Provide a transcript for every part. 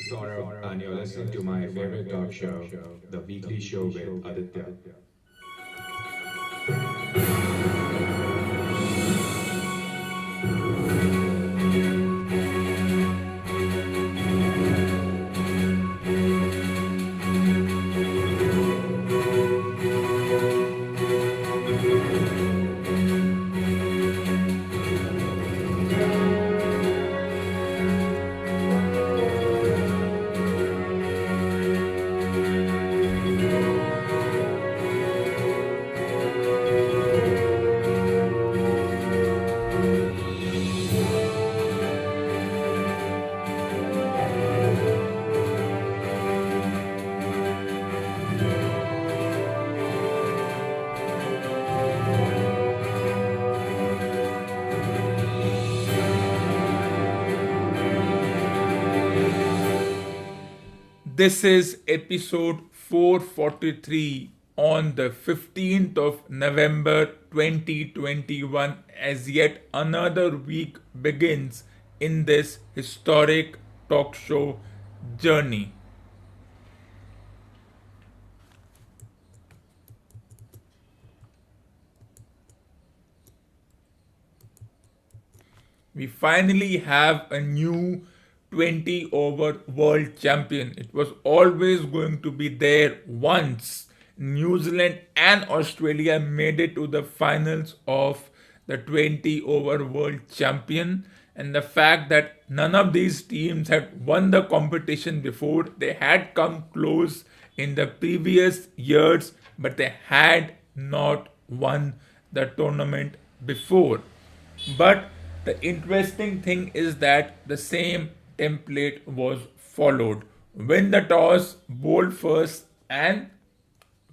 is Saurabh, and you're listening to my favorite talk show, The Weekly Show with Aditya. This is episode 443 on the 15th of November 2021 as yet another week begins in this historic talk show journey. We finally have a new 20 over world champion. It was always going to be there once New Zealand and Australia made it to the finals of the 20 over world champion. And the fact that none of these teams had won the competition before, they had come close in the previous years, but they had not won the tournament before. But the interesting thing is that the same template was followed. Win the toss, bowl first, and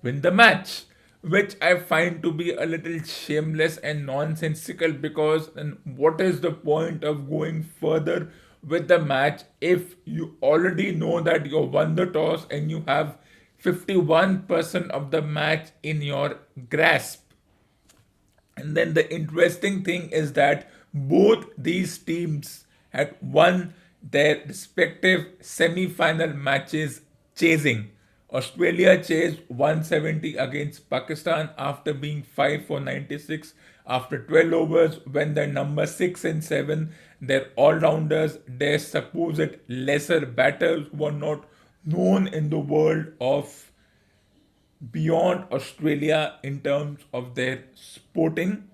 win the match. Which I find to be a little shameless and nonsensical because then what is the point of going further with the match if you already know that you won the toss and you have 51% of the match in your grasp? And then the interesting thing is that both these teams had won their respective semi final matches chasing. Australia chased 170 against Pakistan after being 5 for 96 after 12 overs when their number 6 and 7, their all rounders, their supposed lesser batters, were not known in the world of beyond Australia in terms of their sporting.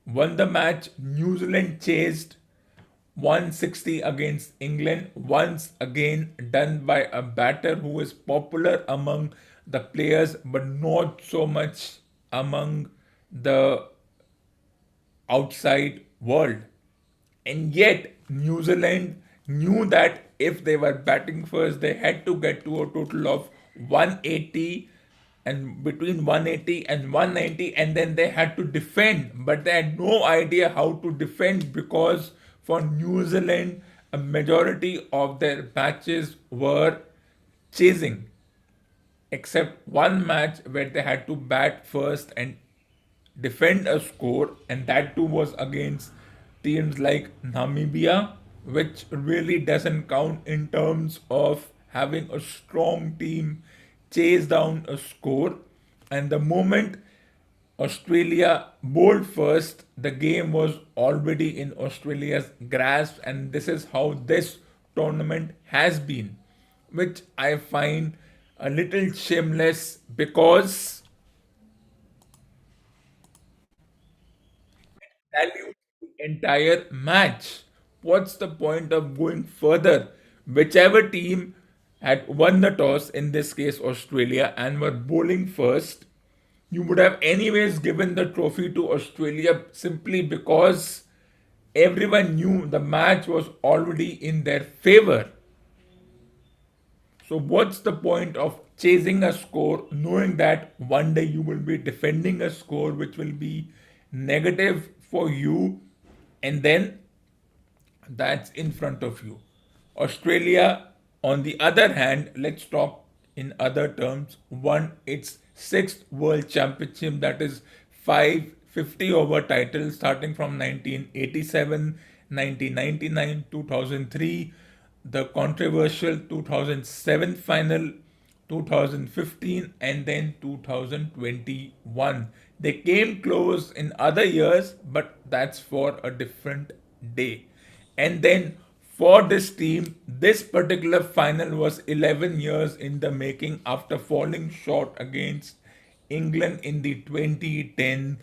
Won the match. New Zealand chased 160 against England, once again done by a batter who is popular among the players but not so much among the outside world. And yet, New Zealand knew that if they were batting first, they had to get to a total of 180 and between 180 and 190, and then they had to defend. But they had no idea how to defend because for New Zealand, a majority of their matches were chasing except one match where they had to bat first and defend a score, and that too was against teams like Namibia, which really doesn't count in terms of having a strong team chase down a score. And the moment Australia bowled first, the game was already in Australia's grasp, and this is how this tournament has been, which I find a little shameless because dilutes the entire match. What's the point of going further? Whichever team had won the toss, in this case Australia, and were bowling first, you would have anyways given the trophy to Australia simply because everyone knew the match was already in their favor. So, what's the point of chasing a score knowing that one day you will be defending a score which will be negative for you, and then that's in front of you? Australia, on the other hand, let's talk in other terms, won its sixth world championship, that is 550 over titles starting from 1987, 1999, 2003. the controversial 2007 final, 2015, and then 2021. They came close in other years, but that's for a different day. And then for this team, this particular final was 11 years in the making after falling short against England in the 2010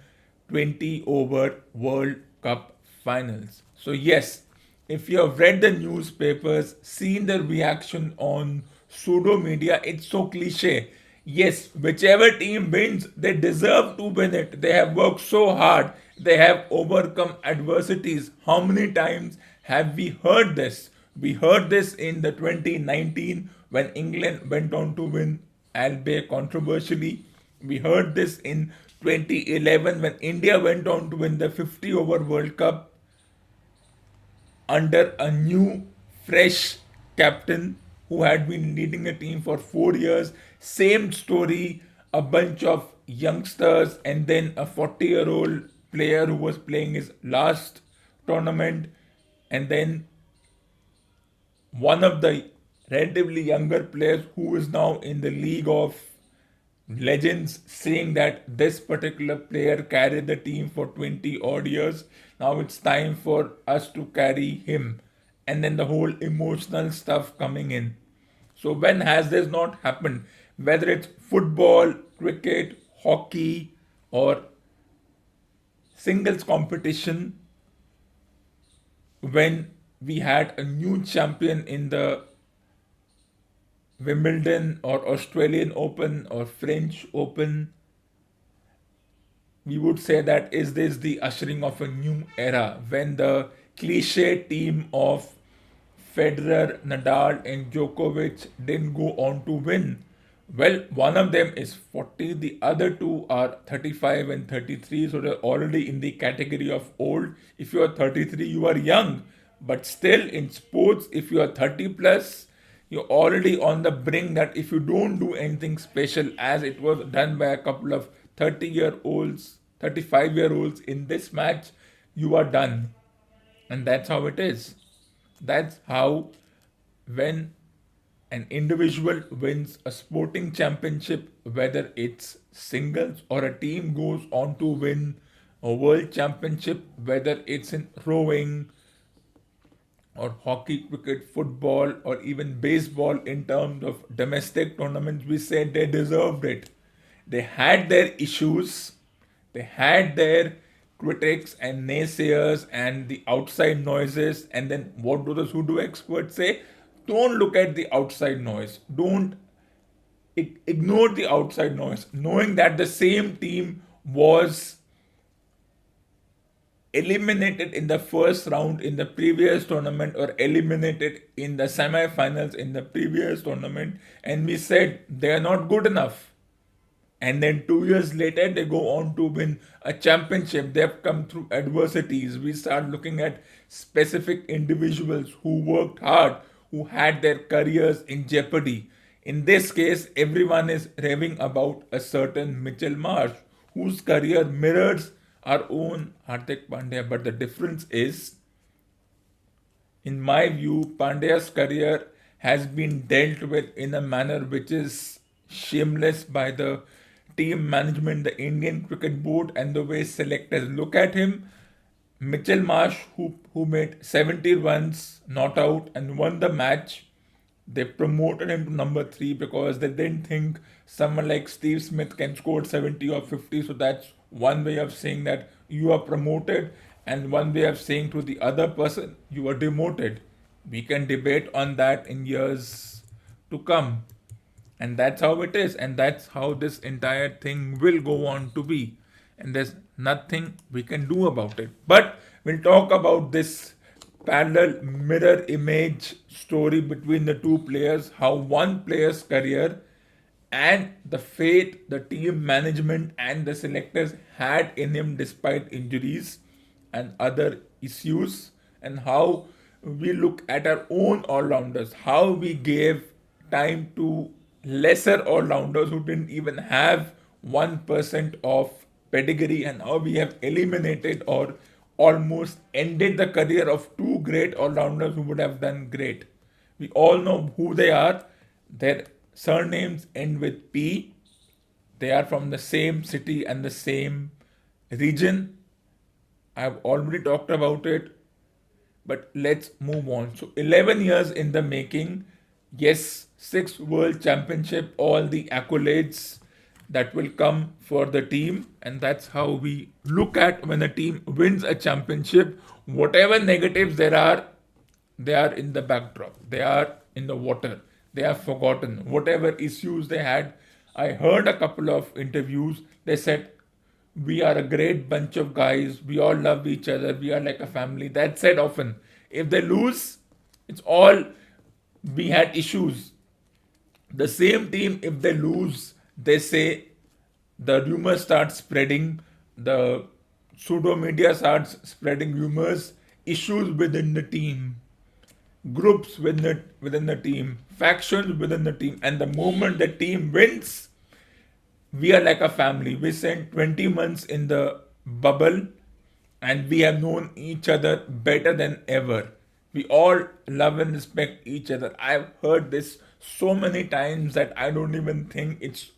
20 over World Cup finals. So, yes, if you have read the newspapers, seen the reaction on pseudo media, it's so cliche. Yes, whichever team wins, they deserve to win it. They have worked so hard. They have overcome adversities. How many times have we heard this? We heard this in the 2019 when England went on to win, albeit controversially. We heard this in 2011 when India went on to win the 50 over World Cup under a new, fresh captain who had been leading a team for 4 years. Same story, a bunch of youngsters, and then a 40-year-old player who was playing his last tournament, and then one of the relatively younger players who is now in the league of legends saying that this particular player carried the team for 20 odd years. Now it's time for us to carry him. And then the whole emotional stuff coming in. So, when has this not happened? Whether it's football, cricket, hockey, or singles competition, when we had a new champion in the Wimbledon or Australian Open or French Open, we would say that is this the ushering of a new era when the cliche team of Federer, Nadal, and Djokovic didn't go on to win. Well, one of them is 40, the other two are 35 and 33, so they're already in the category of old. If you are 33, you are young, but still in sports, if you are 30 plus, you're already on the brink that if you don't do anything special, as it was done by a couple of 30-year-olds, 35-year-olds in this match, you are done. And that's how it is. That's how, when an individual wins a sporting championship, whether it's singles or a team goes on to win a world championship, whether it's in rowing or hockey, cricket, football, or even baseball in terms of domestic tournaments, we said they deserved it. They had their issues, they had their critics and naysayers and the outside noises. And then what do the pseudo experts say? Don't look at the outside noise. Don't ignore the outside noise, knowing that the same team was eliminated in the first round in the previous tournament or eliminated in the semi-finals in the previous tournament, and we said they are not good enough. And then 2 years later, they go on to win a championship. They have come through adversities. We start looking at specific individuals who worked hard, who had their careers in jeopardy. In this case, everyone is raving about a certain Mitchell Marsh, whose career mirrors our own Hardik Pandya. But the difference is, in my view, Pandya's career has been dealt with in a manner which is shameless by the team management, the Indian Cricket Board, and the way selectors look at him. Mitchell Marsh, who made 70 runs, not out, and won the match, they promoted him to number 3 because they didn't think someone like Steve Smith can score 70 or 50. So that's one way of saying that you are promoted, and one way of saying to the other person, you are demoted. We can debate on that in years to come. And that's how it is, and that's how this entire thing will go on to be. And there's nothing we can do about it. But we'll talk about this parallel mirror image story between the two players, how one player's career and the faith the team management and the selectors had in him despite injuries and other issues, and how we look at our own all-rounders, how we gave time to lesser all-rounders who didn't even have 1% of pedigree, and how we have eliminated or almost ended the career of two great all-rounders who would have done great. We all know who they are. Their surnames end with P. They are from the same city and the same region. I've already talked about it, but let's move on. So 11 years in the making. Yes, 6 world championship, all the accolades that will come for the team, and that's how we look at when a team wins a championship. Whatever negatives there are, they are in the backdrop, they are in the water, they are forgotten. Whatever issues they had, I heard a couple of interviews, they said we are a great bunch of guys, we all love each other, we are like a family. That said often. If they lose, it's all we had issues. The same team, if they lose, they say the rumors start spreading, the pseudo media starts spreading rumors, issues within the team, groups within the team, factions within the team, and the moment the team wins, we are like a family. We spent 20 months in the bubble and we have known each other better than ever. We all love and respect each other. I've heard this so many times that I don't even think it's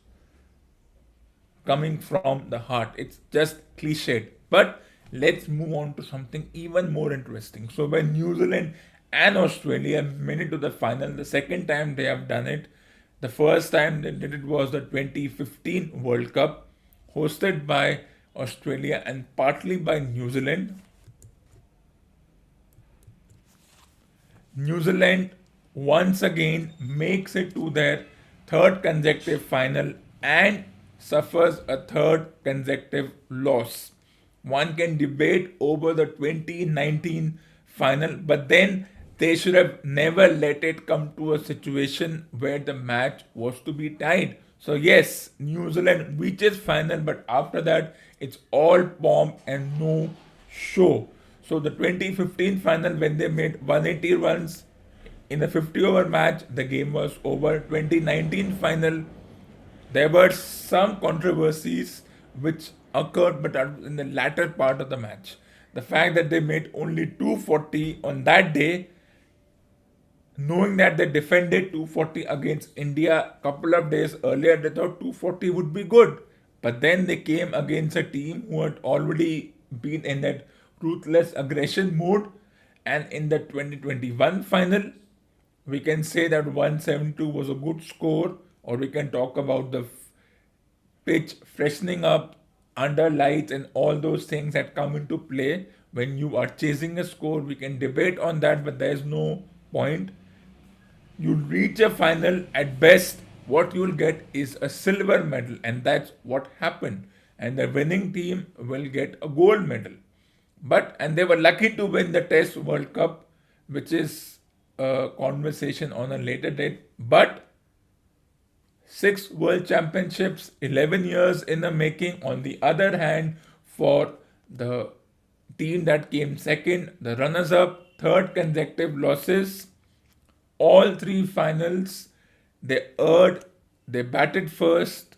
coming from the heart. It's just cliched. But let's move on to something even more interesting. So when New Zealand and Australia made it to the final, the second time they have done it, the first time they did it was the 2015 World Cup, hosted by Australia and partly by New Zealand. New Zealand once again makes it to their third consecutive final and suffers a third consecutive loss. One can debate over the 2019 final, but then they should have never let it come to a situation where the match was to be tied. So yes, New Zealand reaches final, but after that it's all pomp and no show. So the 2015 final, when they made 180 runs in a 50 over match, the game was over. 2019 final, there were some controversies which occurred, but in the latter part of the match. The fact that they made only 240 on that day, knowing that they defended 240 against India a couple of days earlier, they thought 240 would be good. But then they came against a team who had already been in that ruthless aggression mode. And in the 2021 final, we can say that 172 was a good score, or we can talk about the pitch freshening up, under lights, and all those things that come into play when you are chasing a score. We can debate on that, but there is no point. You'll reach a final, at best what you'll get is a silver medal, and that's what happened, and the winning team will get a gold medal. And they were lucky to win the Test World Cup, which is a conversation on a later date. But 6 world championships, 11 years in the making. On the other hand, for the team that came second, the runners up, third consecutive losses. All 3 finals, they batted first.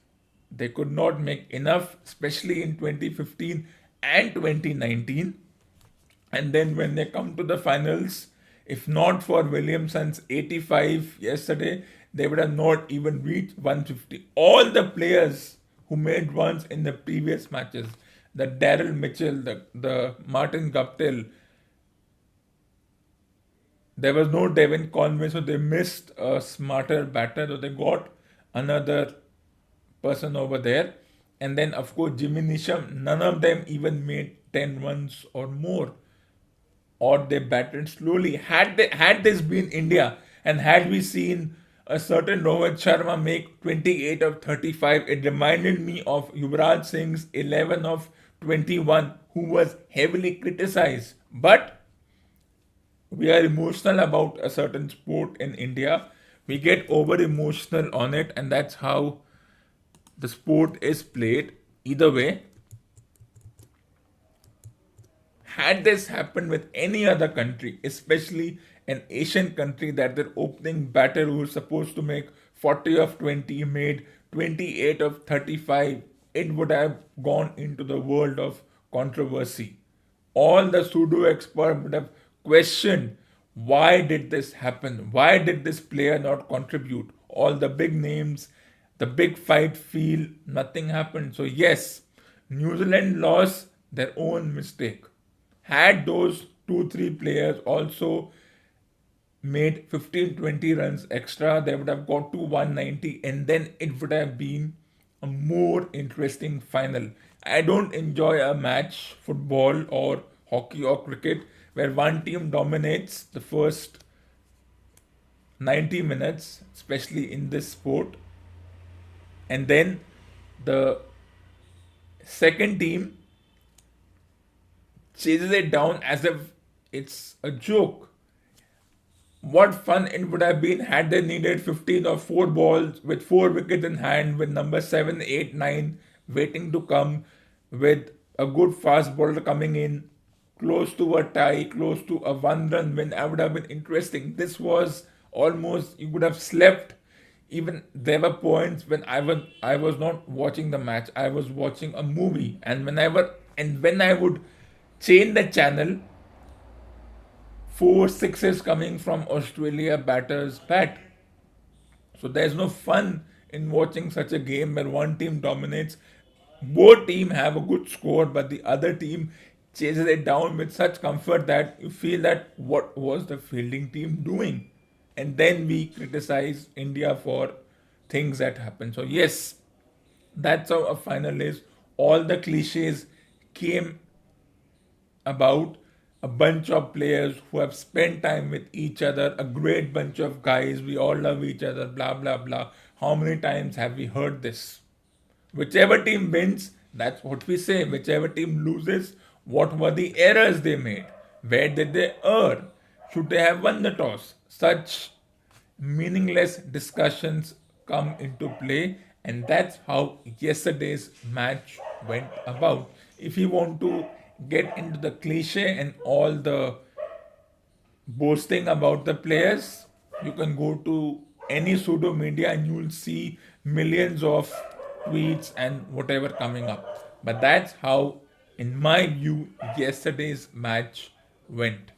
They could not make enough, especially in 2015 and 2019. And then when they come to the finals, if not for Williamson's 85 yesterday, they would have not even reached 150. All the players who made runs in the previous matches, the Daryl Mitchell, the Martin Guptill, there was no Devin Conway, so they missed a smarter batter, so they got another person over there. And then, of course, Jimmy Nisham, none of them even made 10 runs or more, or they batted slowly. Had this been India, and had we seen a certain Rohit Sharma make 28 of 35, it reminded me of Yuvraj Singh's 11 of 21, who was heavily criticized. But we are emotional about a certain sport in India. We get over emotional on it, and that's how the sport is played. Either way, had this happened with any other country, especially an Asian country, that their opening batter who was supposed to make 40 of 20 made 28 of 35, it would have gone into the world of controversy. All the pseudo experts would have questioned why did this happen? Why did this player not contribute? All the big names, the big fight feel, nothing happened. So, yes, New Zealand lost their own mistake. Had those 2 3 players also made 15 20 runs extra, they would have got to 190, and then it would have been a more interesting final. I don't enjoy a match, football or hockey or cricket, where one team dominates the first 90 minutes, especially in this sport, and then the second team chases it down as if it's a joke. What fun it would have been had they needed 15 or 4 balls with 4 wickets in hand, with number 7, 8, 9 waiting to come, with a good fast bowler coming in, close to a tie, close to a 1 run win. I would have been interesting. This was almost, you would have slept. Even there were points when I was not watching the match. I was watching a movie, and when I would change the channel, 4 6s coming from Australia batters bat. So there's no fun in watching such a game where one team dominates. Both team have a good score, but the other team chases it down with such comfort that you feel that what was the fielding team doing? And then we criticize India for things that happen. So yes, that's how a final is. All the cliches came about, a bunch of players who have spent time with each other, a great bunch of guys, we all love each other, blah blah blah. How many times have we heard this? Whichever team wins, that's what we say. Whichever team loses, what were the errors they made? Where did they err? Should they have won the toss? Such meaningless discussions come into play, and that's how yesterday's match went about. If you want to get into the cliche and all the boasting about the players, you can go to any pseudo media and you'll see millions of tweets and whatever coming up. But that's how, in my view, yesterday's match went.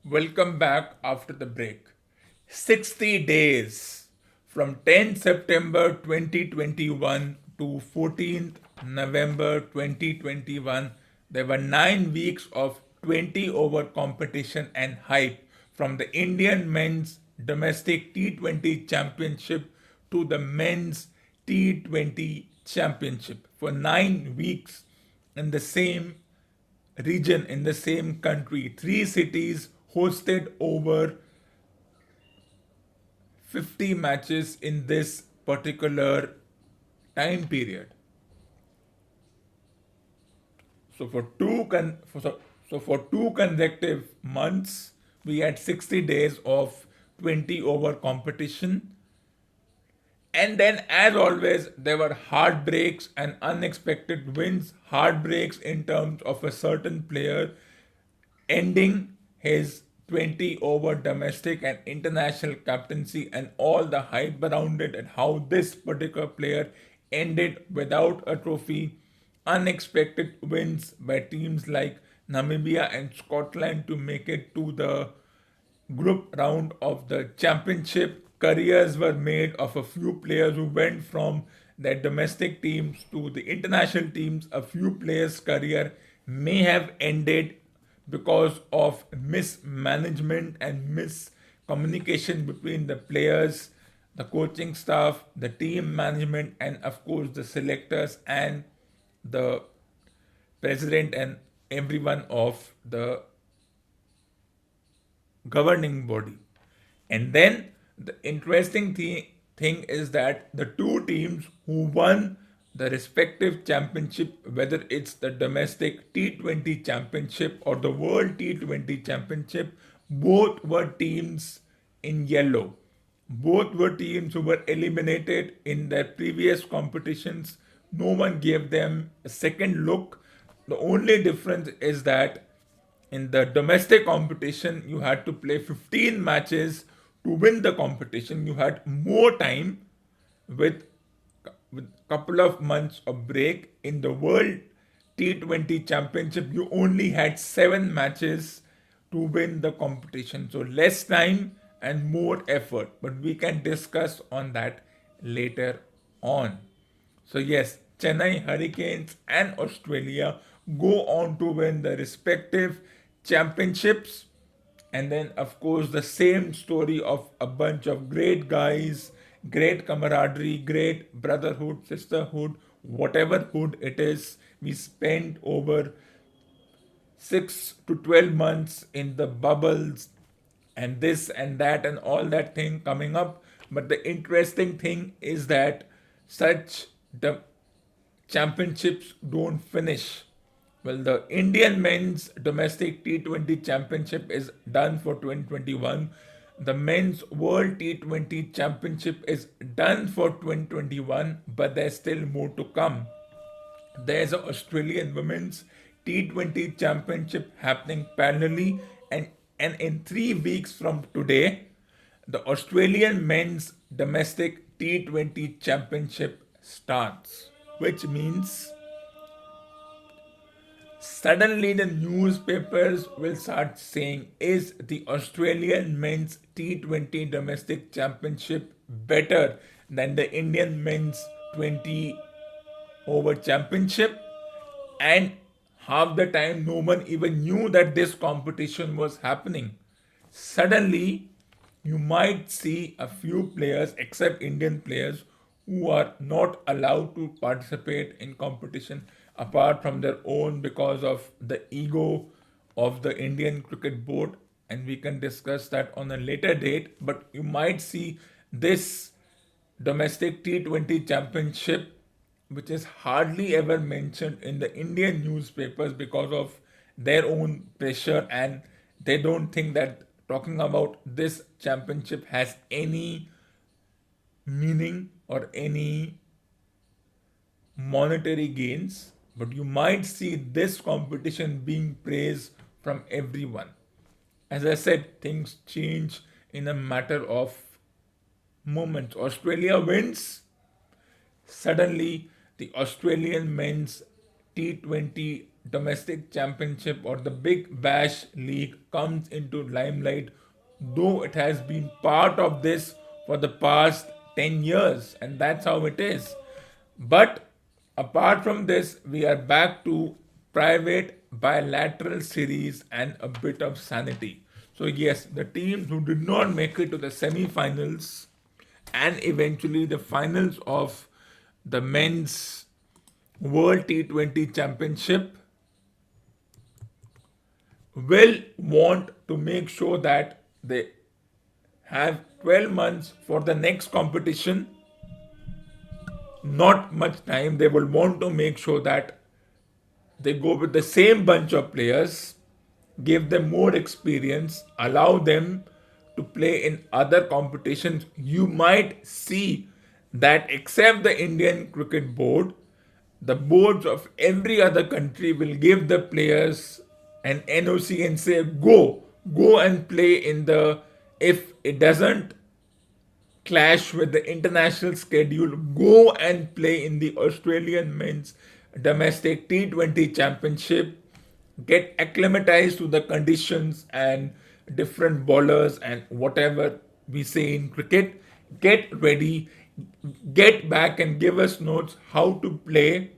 Welcome back after the break. 60 days from 10th September 2021 to 14th November 2021. There were 9 weeks of 20 over competition and hype, from the Indian men's domestic T20 championship to the men's T20 championship. For 9 weeks in the same region, in the same country, 3 cities hosted over 50 matches in this particular time period. So for two consecutive months, we had 60 days of 20 over competition. And then, as always, there were heartbreaks and unexpected wins. Heartbreaks in terms of a certain player ending his 20 over domestic and international captaincy, and all the hype around it, and how this particular player ended without a trophy. Unexpected wins by teams like Namibia and Scotland to make it to the group round of the championship. Careers were made of a few players who went from their domestic teams to the international teams, a few players' career may have ended because of mismanagement and miscommunication between the players, the coaching staff, the team management, and of course the selectors and the president and everyone of the governing body. And then the interesting thing is that the two teams who won the respective championship, whether it's the domestic T20 championship or the World T20 championship, both were teams in yellow. Both were teams who were eliminated in their previous competitions. No one gave them a second look. The only difference is that in the domestic competition, you had to play 15 matches to win the competition. You had more time with couple of months of break. In the World T20 Championship, you only had 7 matches to win the competition. So less time and more effort. But we can discuss on that later on. So yes, Chennai Hurricanes and Australia go on to win the respective championships. And then, of course, the same story of a bunch of great guys, great camaraderie, great brotherhood, sisterhood, whatever hood it is. We spent over 6 to 12 months in the bubbles and this and that and all that thing coming up. But the interesting thing is that such the championships don't finish. Well, the Indian men's domestic T20 championship is done for 2021. The men's World T20 championship is done for 2021, but there's still more to come. There's an Australian women's T20 championship happening parallelly, and in 3 weeks from today, the Australian men's domestic T20 championship starts, which means suddenly the newspapers will start saying, is the Australian men's T20 domestic championship better than the Indian men's 20 over championship? And half the time no one even knew that this competition was happening. Suddenly you might see a few players, except Indian players, who are not allowed to participate in competition apart from their own because of the ego of the Indian Cricket Board, and we can discuss that on a later date. But you might see this domestic T20 championship, which is hardly ever mentioned in the Indian newspapers because of their own pressure, and they don't think that talking about this championship has any meaning or any monetary gains. But you might see this competition being praised from everyone. As I said, things change in a matter of moments. Australia wins, suddenly the Australian men's T20 domestic championship or the Big Bash League comes into limelight, though it has been part of this for the past 10 years, and that's how it is. But apart from this, we are back to private bilateral series and a bit of sanity. So yes, the teams who did not make it to the semi-finals and eventually the finals of the men's World T20 Championship will want to make sure that they have 12 months for the next competition. Not much time. They will want to make sure that they go with the same bunch of players, give them more experience, allow them to play in other competitions. You might see that except the Indian Cricket Board, the boards of every other country will give the players an NOC and say, go and play in the, if it doesn't clash with the international schedule, go and play in the Australian men's domestic T20 championship, get acclimatized to the conditions and different bowlers and whatever we say in cricket, get ready, get back and give us notes how to play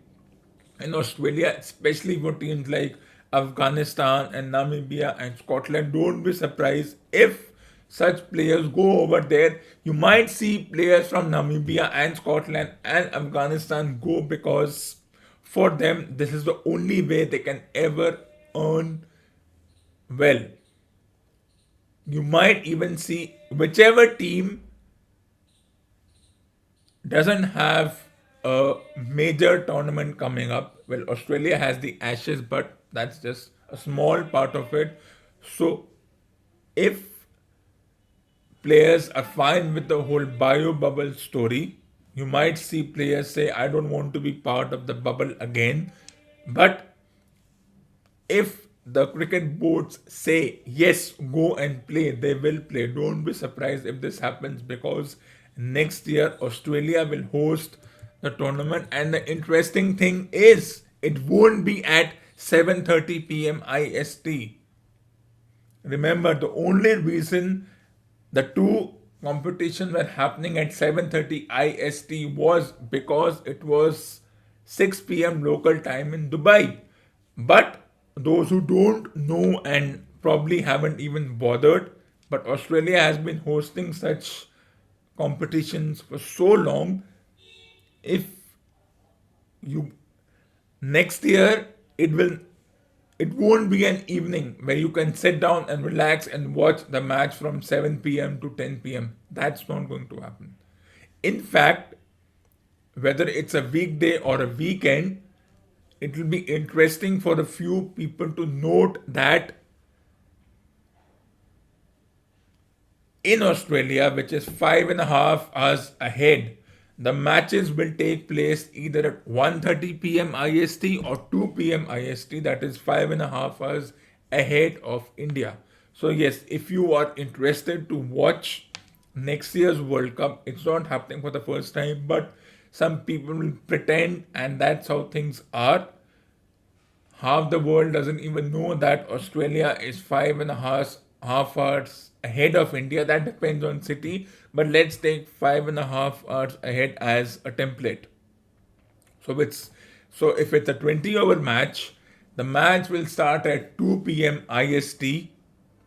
in Australia, especially for teams like Afghanistan and Namibia and Scotland. Don't be surprised if such players go over there. You might see players from Namibia and Scotland and Afghanistan go because for them this is the only way they can ever earn well. You might even see whichever team doesn't have a major tournament coming up. Well, Australia has the Ashes, but that's just a small part of it. So, if players are fine with the whole bio bubble story, you might see players say, I don't want to be part of the bubble again. But if the cricket boards say yes, go and play, they will play. Don't be surprised if this happens because next year Australia will host the tournament, and the interesting thing is it won't be at 7:30 p.m. IST. Remember, the only reason the two competitions were happening at 7:30 IST was because it was 6 p.m. local time in Dubai. But those who don't know and probably haven't even bothered, but Australia has been hosting such competitions for so long. If you next year it won't be an evening where you can sit down and relax and watch the match from 7 p.m. to 10 p.m. That's not going to happen. In fact, whether it's a weekday or a weekend, it will be interesting for a few people to note that in Australia, which is 5.5 hours ahead, the matches will take place either at 1:30 p.m. IST or 2 p.m. IST, that is 5.5 hours ahead of India. So, yes, if you are interested to watch next year's World Cup, it's not happening for the first time, but some people will pretend, and that's how things are. Half the world doesn't even know that Australia is 5.5 hours ahead of India. That depends on city, but let's take 5.5 hours ahead as a template. So if it's a 20-over match, the match will start at 2 p.m. IST,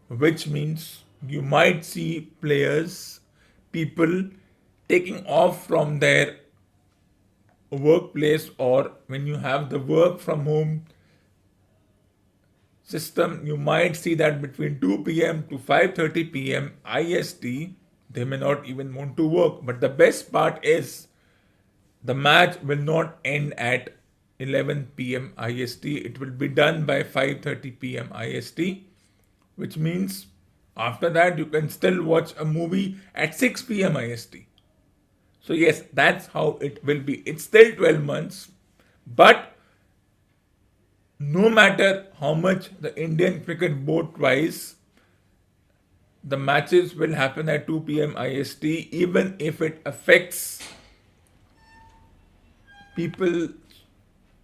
which means you might see people taking off from their workplace, or when you have the work from home system, you might see that between 2 p.m. to 5:30 p.m. IST, they may not even want to work. But the best part is the match will not end at 11 p.m. IST. It will be done by 5:30 p.m. IST, which means after that you can still watch a movie at 6 p.m. IST. So yes, that's how it will be. It's still 12 months, but no matter how much the Indian Cricket Board tries, the matches will happen at 2 p.m. IST, even if it affects people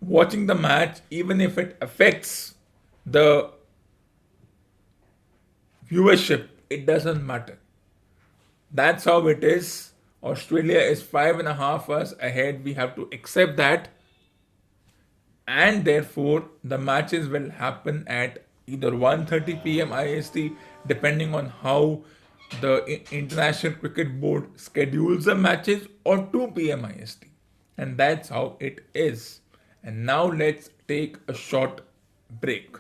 watching the match, even if it affects the viewership, it doesn't matter. That's how it is. Australia is 5.5 hours ahead. We have to accept that. And therefore, the matches will happen at either 1:30 p.m. IST, depending on how the International Cricket Board schedules the matches, or 2 p.m. IST. And that's how it is. And now let's take a short break.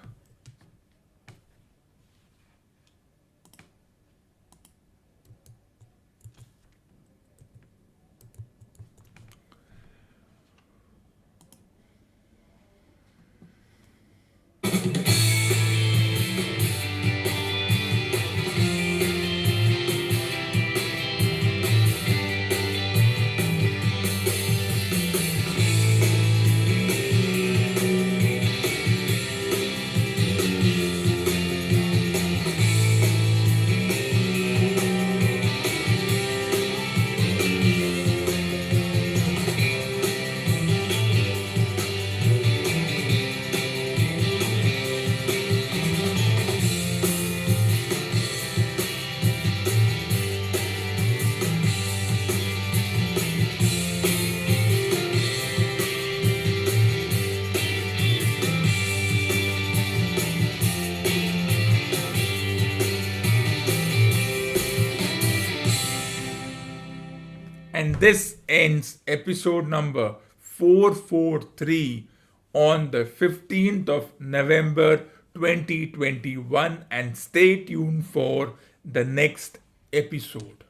And this ends episode number 443 on the 15th of November 2021. And stay tuned for the next episode.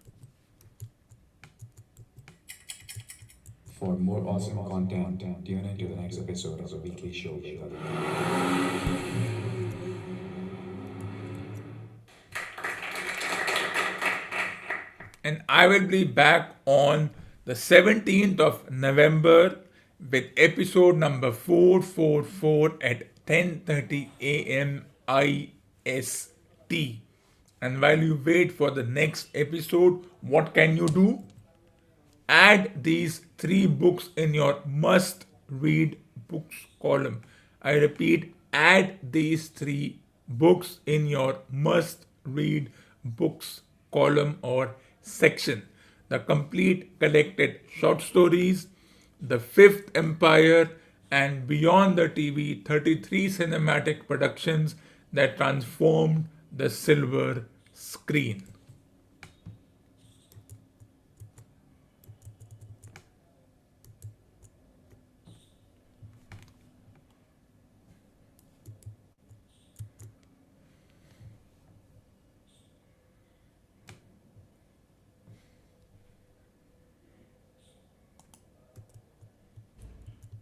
For more awesome content, tune into the next episode of the weekly show. And I will be back on the 17th of November with episode number 444 at 10:30 a.m. IST. And while you wait for the next episode, what can you do? Add these 3 books in your must read books column. I repeat, add these 3 books in your must read books column or section: the complete collected short stories, the Fifth Empire, and Beyond the TV, 33 cinematic productions that transformed the silver screen.